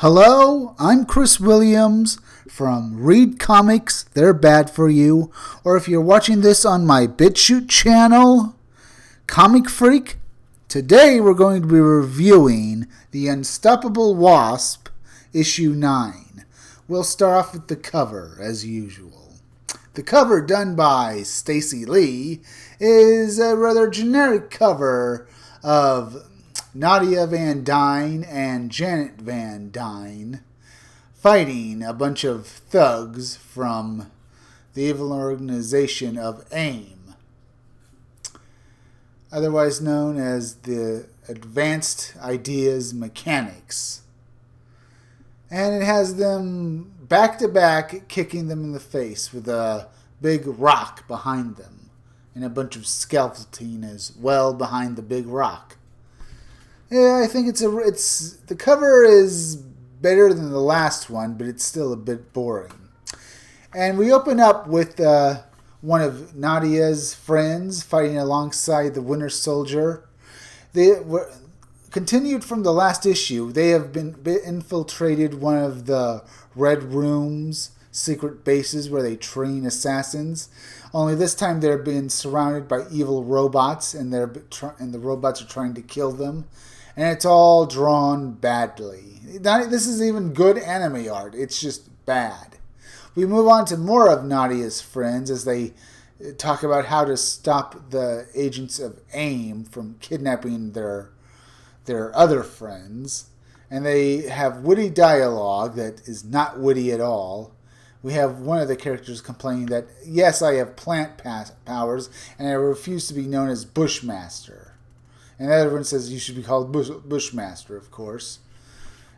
Hello, I'm Chris Williams from Read Comics, They're Bad For You, or if you're watching this on my BitChute channel, Comic Freak. Today we're going to be reviewing the Unstoppable Wasp, issue 9. We'll start off with the cover, as usual. The cover, done by Stacy Lee, is a rather generic cover of Nadia Van Dyne and Janet Van Dyne fighting a bunch of thugs from the evil organization of A.I.M, otherwise known as the Advanced Ideas Mechanics. And it has them back to back kicking them in the face with a big rock behind them and a bunch of skeleton as well behind the big rock. Yeah, I think the cover is better than the last one, but it's still a bit boring. And we open up with one of Nadia's friends fighting alongside the Winter Soldier. They were continued from the last issue. They have been infiltrated one of the Red Room's secret bases where they train assassins. Only this time they're being surrounded by evil robots, and the robots are trying to kill them. And it's all drawn badly. This is even good anime art. It's just bad. We move on to more of Nadia's friends as they talk about how to stop the agents of A.I.M from kidnapping their other friends. And they have witty dialogue that is not witty at all. We have one of the characters complaining that, yes, I have plant powers, and I refuse to be known as Bushmaster. And everyone says you should be called Bushmaster, of course.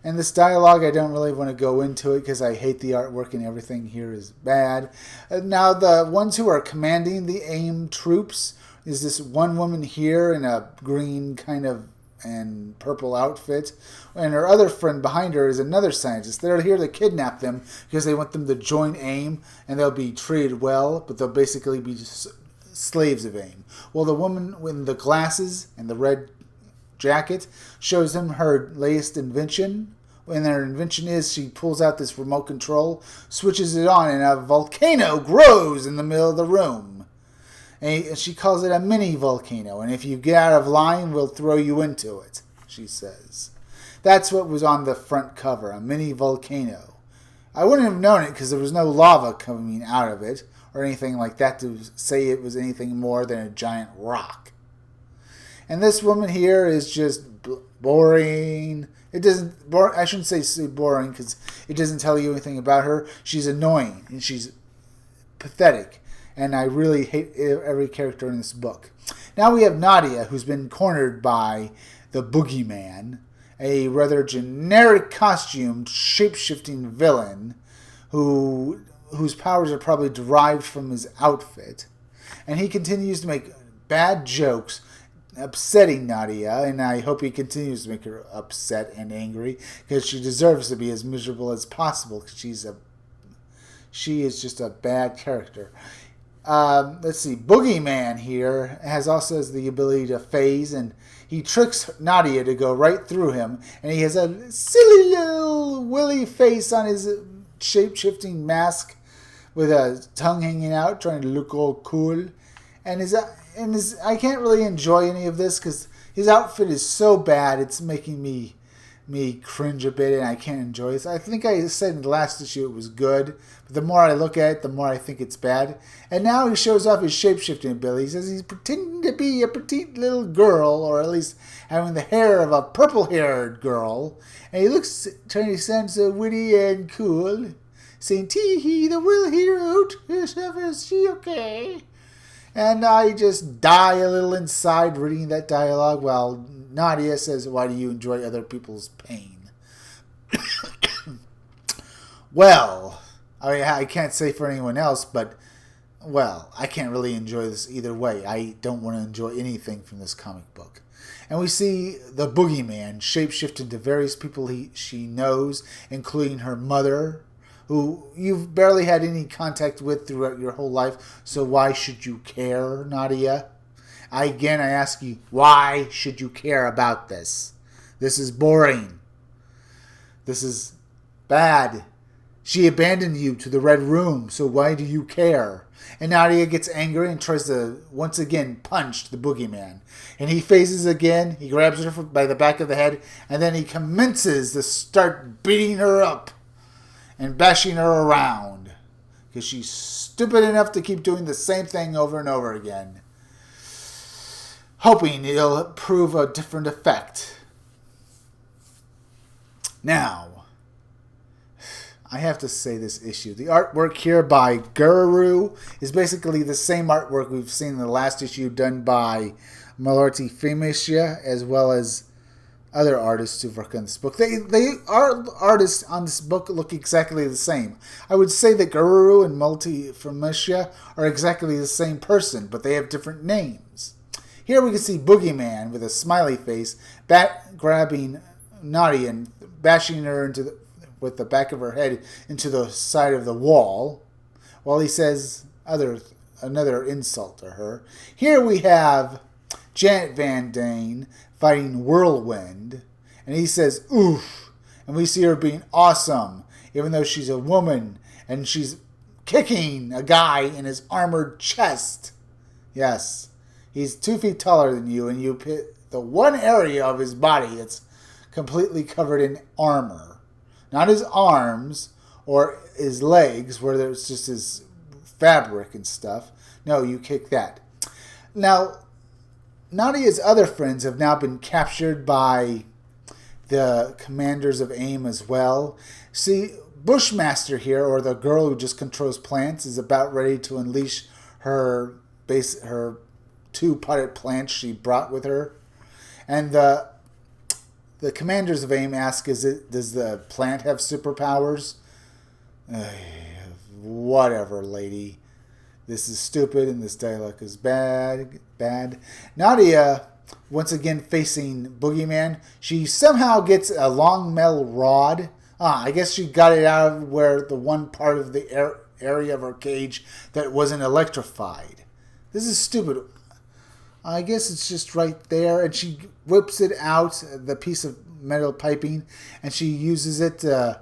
And this dialogue, I don't really want to go into it because I hate the artwork and everything here is bad. Now, the ones who are commanding the A.I.M troops is this one woman here in a green kind of and purple outfit. And her other friend behind her is another scientist. They're here to kidnap them because they want them to join A.I.M and they'll be treated well, but they'll basically be slaves of A.I.M. Well, the woman with the glasses and the red jacket shows them her latest invention. And their invention is she pulls out this remote control, switches it on, and a volcano grows in the middle of the room. And she calls it a mini volcano. And if you get out of line, we'll throw you into it, she says. That's what was on the front cover, a mini volcano. I wouldn't have known it because there was no lava coming out of it or anything like that to say it was anything more than a giant rock. And this woman here is just boring. I shouldn't say boring because it doesn't tell you anything about her. She's annoying and she's pathetic. And I really hate every character in this book. Now we have Nadia, who's been cornered by the Boogeyman, a rather generic costumed, shape-shifting villain whose powers are probably derived from his outfit. And he continues to make bad jokes, upsetting Nadia, and I hope he continues to make her upset and angry, because she deserves to be as miserable as possible, because she is just a bad character. Let's see, Boogeyman here has the ability to phase, and he tricks Nadia to go right through him, and he has a silly little willy face on his shape-shifting mask with a tongue hanging out, trying to look all cool. And I can't really enjoy any of this because his outfit is so bad, it's making me cringe a bit, and I can't enjoy this. I think I said in the last issue it was good, but the more I look at it, the more I think it's bad. And now he shows off his shape-shifting ability. He says he's pretending to be a petite little girl, or at least having the hair of a purple-haired girl. And he looks trying to sound so witty and cool, saying, "Tee-hee, the real hero, is she okay?" And I just die a little inside reading that dialogue while Nadia says, "Why do you enjoy other people's pain?" Well, I can't say for anyone else, but, well, I can't really enjoy this either way. I don't want to enjoy anything from this comic book. And we see the Boogeyman shape-shift into various people she knows, including her mother, who you've barely had any contact with throughout your whole life, so why should you care, Nadia? I ask you, why should you care about this? This is boring. This is bad. She abandoned you to the Red Room, so why do you care? And Nadia gets angry and tries to once again punch the boogeyman. And he phases again, he grabs her by the back of the head, and then he commences to start beating her up and bashing her around. Because she's stupid enough to keep doing the same thing over and over again. Hoping it'll prove a different effect. Now, I have to say this issue. The artwork here by Guru is basically the same artwork we've seen in the last issue done by Malorti Femishia, as well as other artists who've worked on this book. They are artists on this book look exactly the same. I would say that Guru and Multi Femishia are exactly the same person, but they have different names. Here we can see Boogeyman with a smiley face grabbing Nadia and bashing her with the back of her head into the side of the wall, while he says another insult to her. Here we have Janet Van Dyne fighting Whirlwind, and he says, oof, and we see her being awesome, even though she's a woman, and she's kicking a guy in his armored chest. Yes, he's 2 feet taller than you, and you hit the one area of his body that's completely covered in armor. Not his arms or his legs, where there's just his fabric and stuff. No, you kick that. Now, Nadia's other friends have now been captured by the commanders of A.I.M as well. See, Bushmaster here, or the girl who just controls plants, is about ready to unleash her 2-potted plants she brought with her. And the commanders of A.I.M ask, does the plant have superpowers? Whatever, lady. This is stupid and this dialogue is bad. Nadia, once again facing Boogeyman, she somehow gets a long metal rod. I guess she got it out of where the one part of the area of her cage that wasn't electrified. This is stupid. I guess it's just right there, and she whips it out, the piece of metal piping, and she uses it to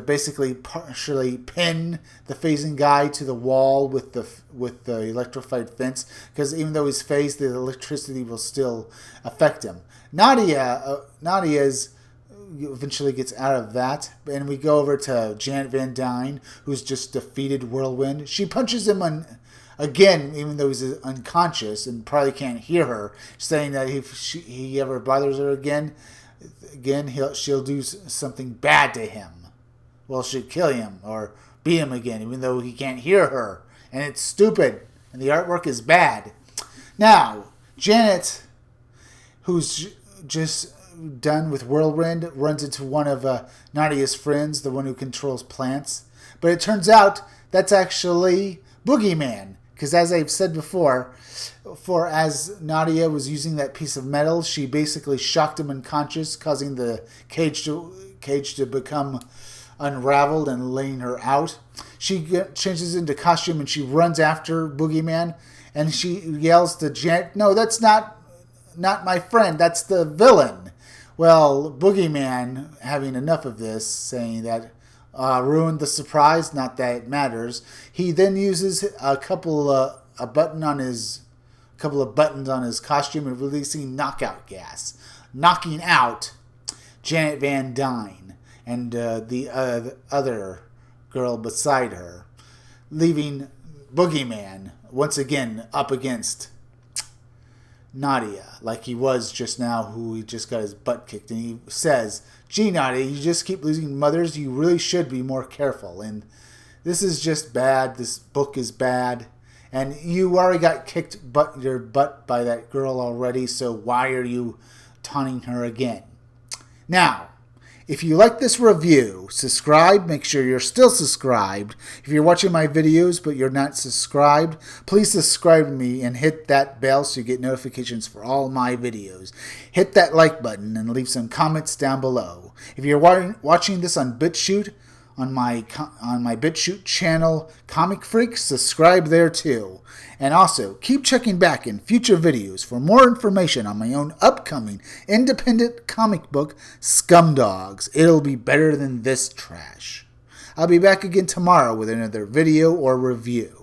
basically partially pin the phasing guy to the wall with the electrified fence, because even though he's phased, the electricity will still affect him. Nadia's eventually gets out of that, and we go over to Janet Van Dyne, who's just defeated Whirlwind. She punches him again, even though he's unconscious and probably can't hear her, saying that if he ever bothers her again, she'll do something bad to him. Well, she'll kill him or beat him again, even though he can't hear her. And it's stupid, and the artwork is bad. Now, Janet, who's just done with Whirlwind, runs into one of Nadia's friends, the one who controls plants. But it turns out that's actually Boogeyman. Because as I've said before, as Nadia was using that piece of metal, she basically shocked him unconscious, causing the cage to become unraveled and laying her out. She changes into costume and she runs after Boogeyman, and she yells to Janet, "No, that's not my friend. That's the villain." Well, Boogeyman, having enough of this, saying that ruined the surprise, not that it matters. He then uses a couple of buttons on his costume and releasing knockout gas, knocking out Janet Van Dyne and the other girl beside her, leaving Boogeyman once again up against Nadia, like he was just now, who he just got his butt kicked. And he says, "Gee, Nadia, you just keep losing mothers. You really should be more careful." And this is just bad. This book is bad. And you already got kicked your butt by that girl already, so why are you taunting her again? Now, if you like this review, subscribe. Make sure you're still subscribed. If you're watching my videos but you're not subscribed, please subscribe to me and hit that bell so you get notifications for all my videos. Hit that like button and leave some comments down below. If you're watching this on BitChute, on my BitChute channel, Comic Freaks. Subscribe there too. And also, keep checking back in future videos for more information on my own upcoming independent comic book, Scumdogs. It'll be better than this trash. I'll be back again tomorrow with another video or review.